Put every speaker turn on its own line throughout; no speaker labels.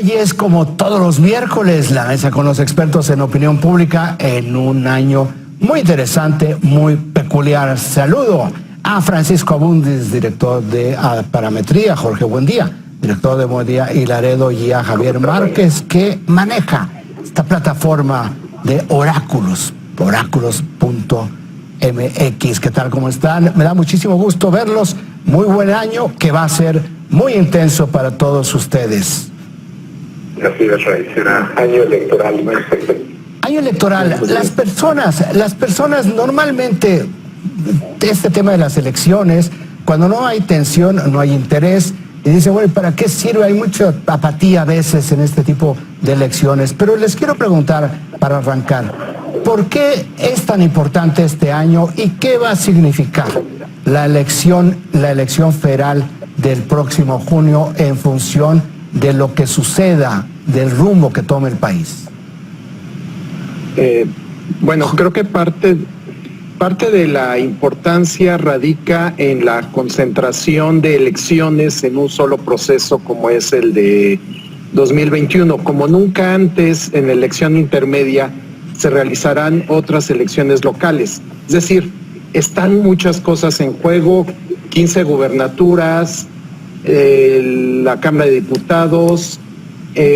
Y es como todos los miércoles, la mesa con los expertos en opinión pública en un año muy interesante, muy peculiar. Saludo a Francisco Abundis, director de Parametría, Jorge Buendía, director de Buendía y Laredo, y a Javier Márquez, que maneja esta plataforma de oráculos, oráculos.mx. ¿Qué tal? ¿Cómo están? Me da muchísimo gusto verlos. Muy buen año, que va a ser muy intenso para todos ustedes.
Así es, Rey, será año electoral.
Año electoral. Las personas normalmente, este tema de las elecciones, cuando no hay tensión, no hay interés, y dicen, bueno, ¿para qué sirve? Hay mucha apatía a veces en este tipo de elecciones. Pero les quiero preguntar, para arrancar, ¿por qué es tan importante este año y qué va a significar la elección federal del próximo junio en función de lo que suceda, del rumbo que tome el país?
Bueno, creo que parte de la importancia radica en la concentración de elecciones en un solo proceso como es el de 2021. Como nunca antes en la elección intermedia se realizarán otras elecciones locales. Es decir, están muchas cosas en juego, 15 gubernaturas, la Cámara de Diputados,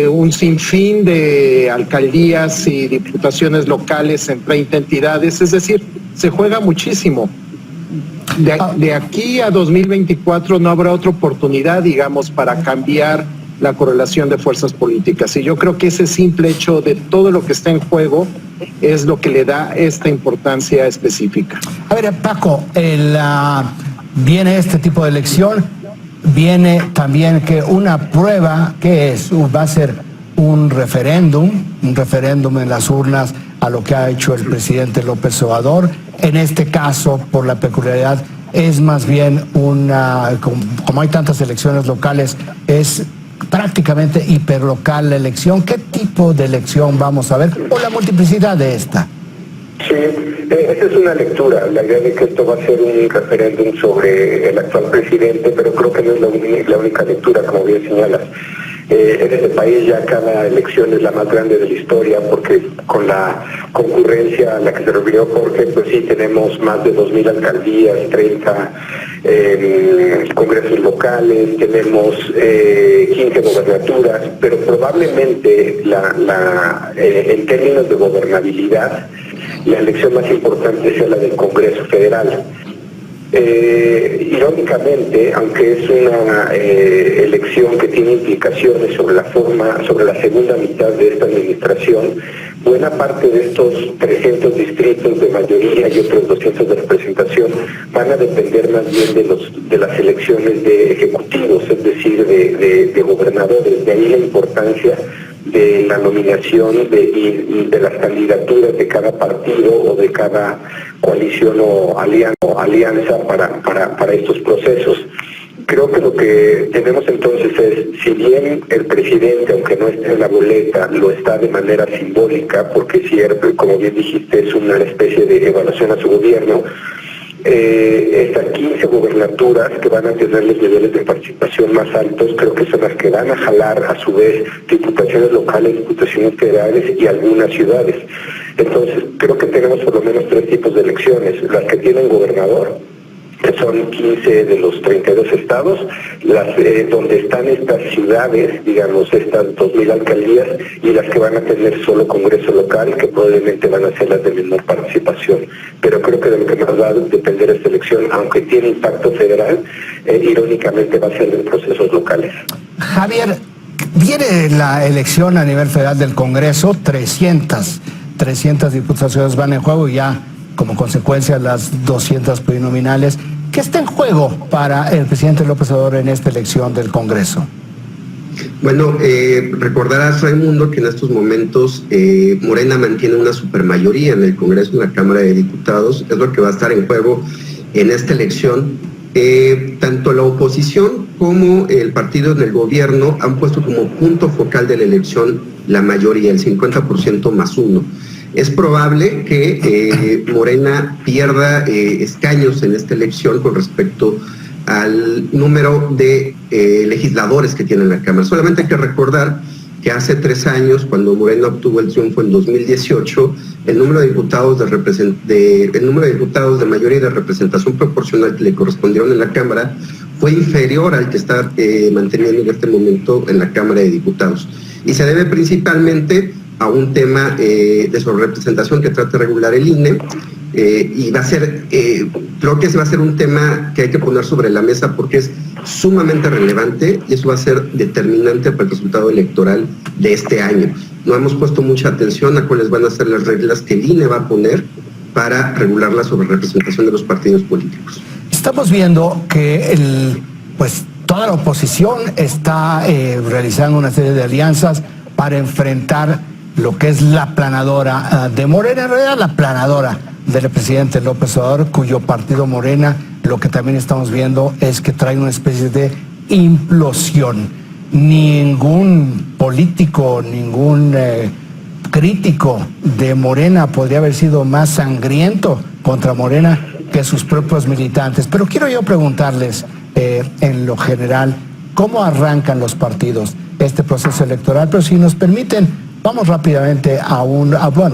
un sinfín de alcaldías y diputaciones locales en 30 entidades, es decir, se juega muchísimo. De aquí a 2024 no habrá otra oportunidad, digamos, para cambiar la correlación de fuerzas políticas. Y yo creo que ese simple hecho de todo lo que está en juego es lo que le da esta importancia específica.
A ver, Paco, viene este tipo de elección. Viene también que una prueba, que es, va a ser un referéndum en las urnas a lo que ha hecho el presidente López Obrador. En este caso, por la peculiaridad, es más bien como hay tantas elecciones locales, es prácticamente hiperlocal la elección. ¿Qué tipo de elección vamos a ver? ¿O la multiplicidad de esta?
Sí, esa es una lectura, la idea de que esto va a ser un referéndum sobre el actual presidente, pero creo que no es la única lectura, como bien señalas. En este país ya cada elección es la más grande de la historia, porque con la concurrencia a la que se refirió Jorge, pues sí, tenemos más de 2.000 alcaldías, 30 congresos locales, tenemos 15 gobernaturas, pero probablemente en términos de gobernabilidad, la elección más importante sea la del Congreso Federal. Irónicamente, aunque es una elección que tiene implicaciones sobre la segunda mitad de esta administración, buena parte de estos 300 distritos de mayoría y otros 200 de representación van a depender más bien de las elecciones de ejecutivos, es decir, de gobernadores. De ahí la importancia de la nominación de las candidaturas de cada partido o de cada coalición o alianza para estos procesos. Creo que lo que tenemos entonces es, si bien el presidente, aunque no esté en la boleta, lo está de manera simbólica, porque siempre, como bien dijiste, es una especie de evaluación a su gobierno, estas 15 gubernaturas que van a tener los niveles de participación más altos, creo que son las que van a jalar a su vez diputaciones locales, diputaciones federales y algunas ciudades. Entonces creo que tenemos por lo menos 3 tipos de elecciones: las que tienen gobernador, que son 15 de los 32 estados, donde están estas ciudades, digamos, estas 2.000 alcaldías, y las que van a tener solo Congreso local, que probablemente van a ser las de menor participación. Pero creo que de lo que más va a depender esta elección, aunque tiene impacto federal, irónicamente va a ser en procesos locales.
Javier, viene la elección a nivel federal del Congreso, 300 diputaciones van en juego, y ya como consecuencia las 200 plurinominales. ¿Qué está en juego para el presidente López Obrador en esta elección del Congreso?
Bueno, recordarás, Raimundo, que en estos momentos Morena mantiene una supermayoría en el Congreso, en la Cámara de Diputados. Es lo que va a estar en juego en esta elección. Tanto la oposición como el partido en el gobierno han puesto como punto focal de la elección la mayoría, el 50% más 1. Es probable que Morena pierda escaños en esta elección con respecto al número de legisladores que tiene la Cámara. Solamente hay que recordar que hace 3 años, cuando Morena obtuvo el triunfo en 2018, el número de diputados de mayoría y de representación proporcional que le correspondieron en la Cámara fue inferior al que está manteniendo en este momento en la Cámara de Diputados. Y se debe principalmente a un tema de sobrerepresentación que trata de regular el INE, y va a ser, creo que ese va a ser un tema que hay que poner sobre la mesa porque es sumamente relevante y eso va a ser determinante para el resultado electoral de este año. No hemos puesto mucha atención a cuáles van a ser las reglas que el INE va a poner para regular la sobrerepresentación de los partidos políticos.
Estamos viendo que toda la oposición está realizando una serie de alianzas para enfrentar lo que es la aplanadora de Morena, en realidad la aplanadora del presidente López Obrador, cuyo partido Morena, lo que también estamos viendo es que trae una especie de implosión. Ningún político, ningún crítico de Morena podría haber sido más sangriento contra Morena que sus propios militantes. Pero quiero yo preguntarles, en lo general, ¿cómo arrancan los partidos este proceso electoral? Pero si nos permiten, vamos rápidamente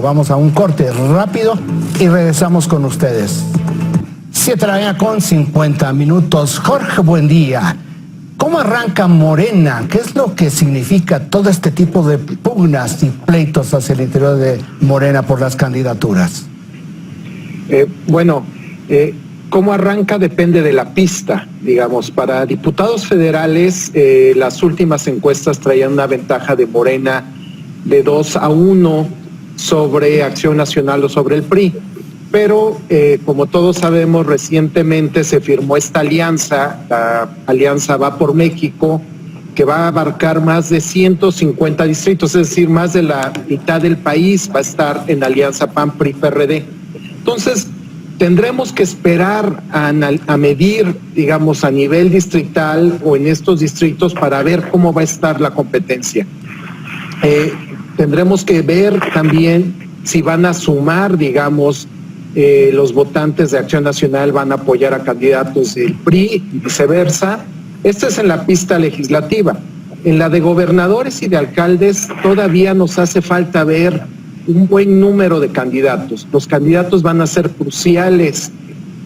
vamos a un corte rápido y regresamos con ustedes. 7:50. Jorge, buen día. ¿Cómo arranca Morena? ¿Qué es lo que significa todo este tipo de pugnas y pleitos hacia el interior de Morena por las candidaturas?
¿Cómo arranca? Depende de la pista, digamos. Para diputados federales, las últimas encuestas traían una ventaja de Morena de 2-1 sobre Acción Nacional o sobre el PRI. Pero, como todos sabemos, recientemente se firmó esta alianza, la alianza Va por México, que va a abarcar más de 150 distritos, es decir, más de la mitad del país va a estar en alianza PAN-PRI-PRD. Entonces, tendremos que esperar a medir, digamos, a nivel distrital o en estos distritos para ver cómo va a estar la competencia. Tendremos que ver también si van a sumar, digamos, los votantes de Acción Nacional van a apoyar a candidatos del PRI y viceversa. Esta es en la pista legislativa. En la de gobernadores y de alcaldes todavía nos hace falta ver un buen número de candidatos. Los candidatos van a ser cruciales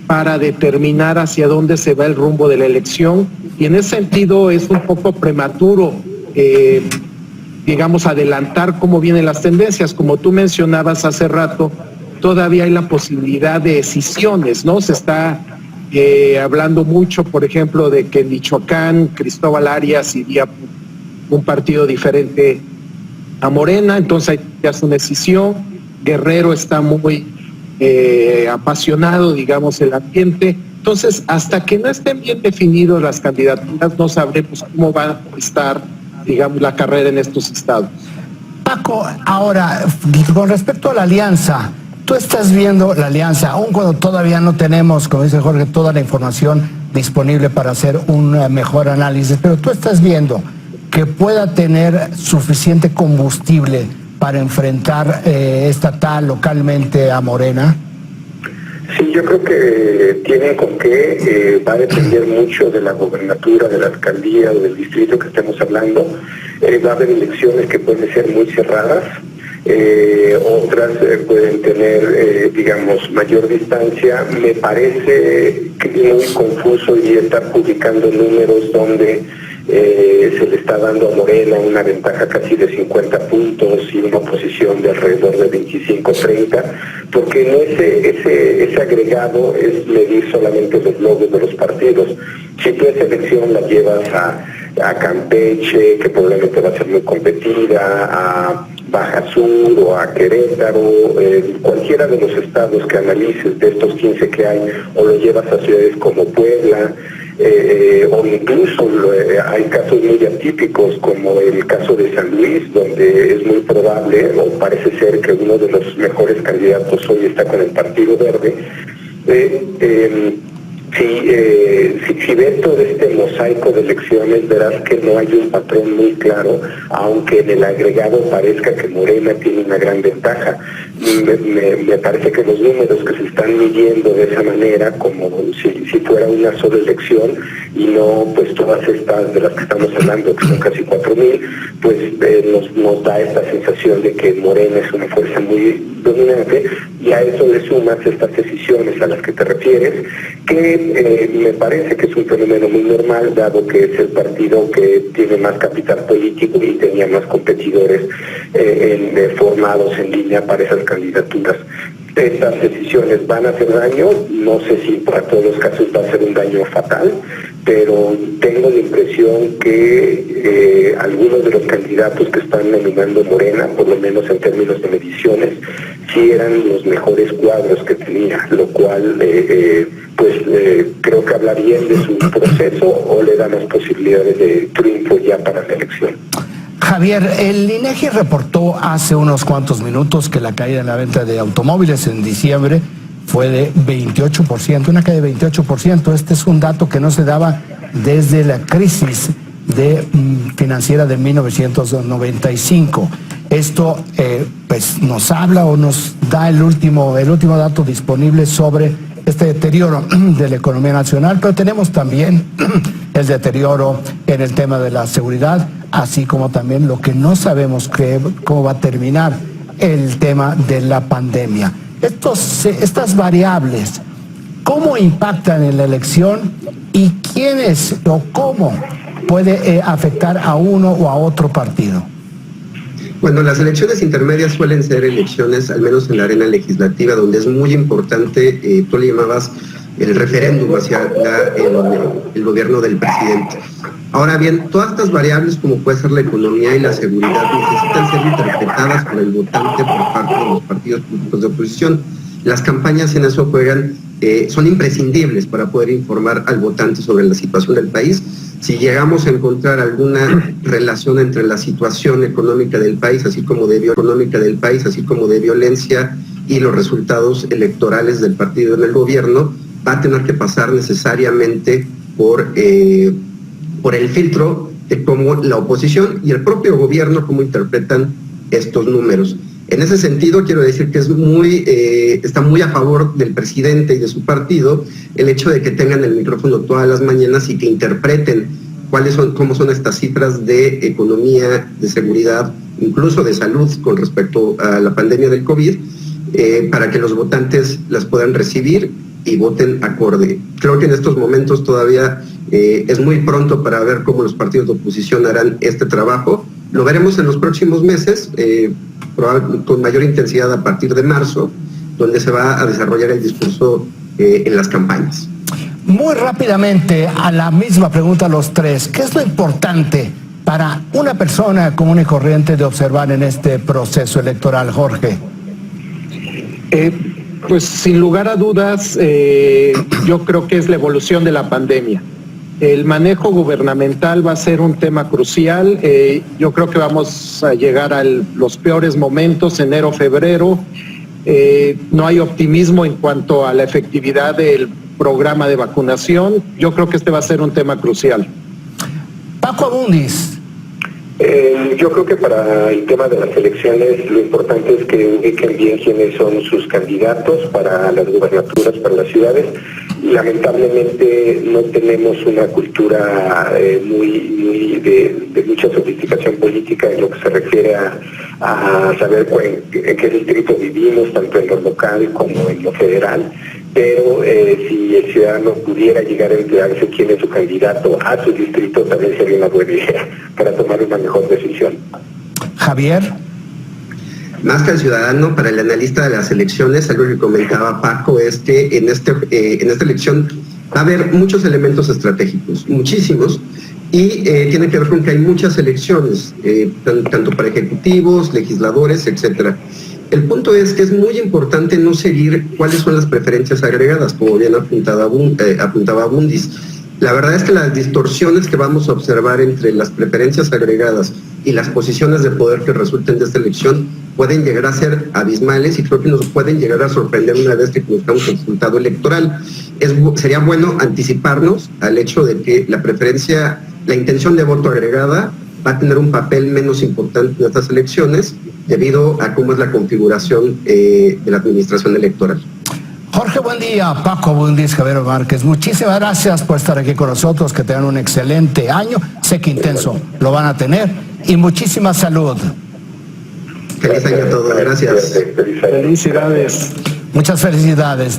para determinar hacia dónde se va el rumbo de la elección y en ese sentido es un poco prematuro, digamos, adelantar cómo vienen las tendencias. Como tú mencionabas hace rato, todavía hay la posibilidad de escisiones, ¿no? Se está hablando mucho, por ejemplo, de que en Michoacán Cristóbal Arias iría por un partido diferente a Morena, entonces ya es una escisión. Guerrero está muy apasionado, digamos, el ambiente. Entonces, hasta que no estén bien definidos las candidaturas, no sabremos cómo va a estar, digamos, la carrera en estos estados.
Paco, ahora, con respecto a la alianza, tú estás viendo la alianza, aun cuando todavía no tenemos, como dice Jorge, toda la información disponible para hacer un mejor análisis, pero tú estás viendo que pueda tener suficiente combustible para enfrentar estatal, localmente a Morena?
Sí, yo creo que tienen con qué, va a depender mucho de la gobernatura, de la alcaldía o del distrito que estemos hablando. Va a haber elecciones que pueden ser muy cerradas, otras pueden tener, digamos, mayor distancia. Me parece que es muy confuso y estar publicando números donde se le está dando a Morena una ventaja casi de 50 puntos y una oposición de alrededor de 25-30, porque no ese agregado es medir solamente los logros de los partidos. Si tú esa elección la llevas a Campeche, que probablemente va a ser muy competida, a Baja Sur o a Querétaro, cualquiera de los estados que analices de estos 15 que hay, o lo llevas a ciudades como Puebla, o incluso hay casos muy atípicos como el caso de San Luis, donde es muy probable o parece ser que uno de los mejores candidatos hoy está con el Partido Verde. Si ves todo este mosaico de elecciones, verás que no hay un patrón muy claro, aunque en el agregado parezca que Morena tiene una gran ventaja. Me parece que los números que se están midiendo de esa manera, como si fuera una sola elección y no pues todas estas de las que estamos hablando, que son casi 4,000, pues nos da esta sensación de que Morena es una fuerza muy dominante, y a eso le sumas estas decisiones a las que te refieres, que me parece que es un fenómeno muy normal, dado que es el partido que tiene más capital político y tenía más competidores formados en línea para esas candidaturas. Estas decisiones van a hacer daño, no sé si para todos los casos va a ser un daño fatal, pero tengo la impresión que algunos de los candidatos que están nominando Morena, por lo menos en términos de mediciones, sí eran los mejores cuadros que tenía, lo cual creo que habla bien de su proceso o le da más posibilidades de triunfo ya para la elección.
Javier, el INEGI reportó hace unos cuantos minutos que la caída en la venta de automóviles en diciembre fue de 28%, una caída de 28%. Este es un dato que no se daba desde la crisis financiera de 1995. Esto pues nos habla o nos da el último dato disponible sobre este deterioro de la economía nacional, pero tenemos también el deterioro en el tema de la seguridad, así como también lo que no sabemos cómo va a terminar el tema de la pandemia. Estas variables, ¿cómo impactan en la elección y quiénes o cómo puede afectar a uno o a otro partido?
Bueno, las elecciones intermedias suelen ser elecciones, al menos en la arena legislativa, donde es muy importante, tú le llamabas el referéndum hacia el gobierno del presidente. Ahora bien, todas estas variables, como puede ser la economía y la seguridad, necesitan ser interpretadas por el votante por parte de los partidos políticos de oposición. Las campañas en eso juegan, son imprescindibles para poder informar al votante sobre la situación del país. Si llegamos a encontrar alguna relación entre la situación económica del país, así como de violencia y los resultados electorales del partido en el gobierno, va a tener que pasar necesariamente por el filtro de cómo la oposición y el propio gobierno cómo interpretan estos números. En ese sentido, quiero decir que está muy a favor del presidente y de su partido el hecho de que tengan el micrófono todas las mañanas y que interpreten cómo son estas cifras de economía, de seguridad, incluso de salud con respecto a la pandemia del COVID, para que los votantes las puedan recibir y voten acorde. Creo que en estos momentos todavía es muy pronto para ver cómo los partidos de oposición harán este trabajo. Lo veremos en los próximos meses, con mayor intensidad a partir de marzo, donde se va a desarrollar el discurso en las campañas.
Muy rápidamente, a la misma pregunta a los tres, ¿qué es lo importante para una persona común y corriente de observar en este proceso electoral, Jorge?
Pues sin lugar a dudas, yo creo que es la evolución de la pandemia. El manejo gubernamental va a ser un tema crucial. Yo creo que vamos a llegar a los peores momentos, enero, febrero. No hay optimismo en cuanto a la efectividad del programa de vacunación. Yo creo que este va a ser un tema crucial.
Paco Abundis.
Yo creo que para el tema de las elecciones lo importante es que ubiquen bien quiénes son sus candidatos para las gubernaturas, para las ciudades. Lamentablemente no tenemos una cultura muy de mucha sofisticación política en lo que se refiere a saber en qué distrito vivimos, tanto en lo local como en lo federal. Pero si el ciudadano pudiera llegar a enterarse quién es su candidato a su distrito, también sería una buena idea para tomar una mejor decisión.
Javier.
Más que el ciudadano, para el analista de las elecciones, algo que comentaba Paco es que en esta elección va a haber muchos elementos estratégicos, muchísimos, y tiene que ver con que hay muchas elecciones, tanto para ejecutivos, legisladores, etcétera. El punto es que es muy importante no seguir cuáles son las preferencias agregadas, como bien apuntaba Abundis. La verdad es que las distorsiones que vamos a observar entre las preferencias agregadas y las posiciones de poder que resulten de esta elección pueden llegar a ser abismales y creo que nos pueden llegar a sorprender una vez que conozcamos el resultado electoral. sería bueno anticiparnos al hecho de que la intención de voto agregada va a tener un papel menos importante en estas elecciones debido a cómo es la configuración de la administración electoral.
Jorge, buen día. Paco Abundis, Javier Márquez, muchísimas gracias por estar aquí con nosotros, que tengan un excelente año, sé que intenso lo van a tener, y muchísima salud.
Feliz año a todos, gracias.
Felicidades.
Muchas felicidades.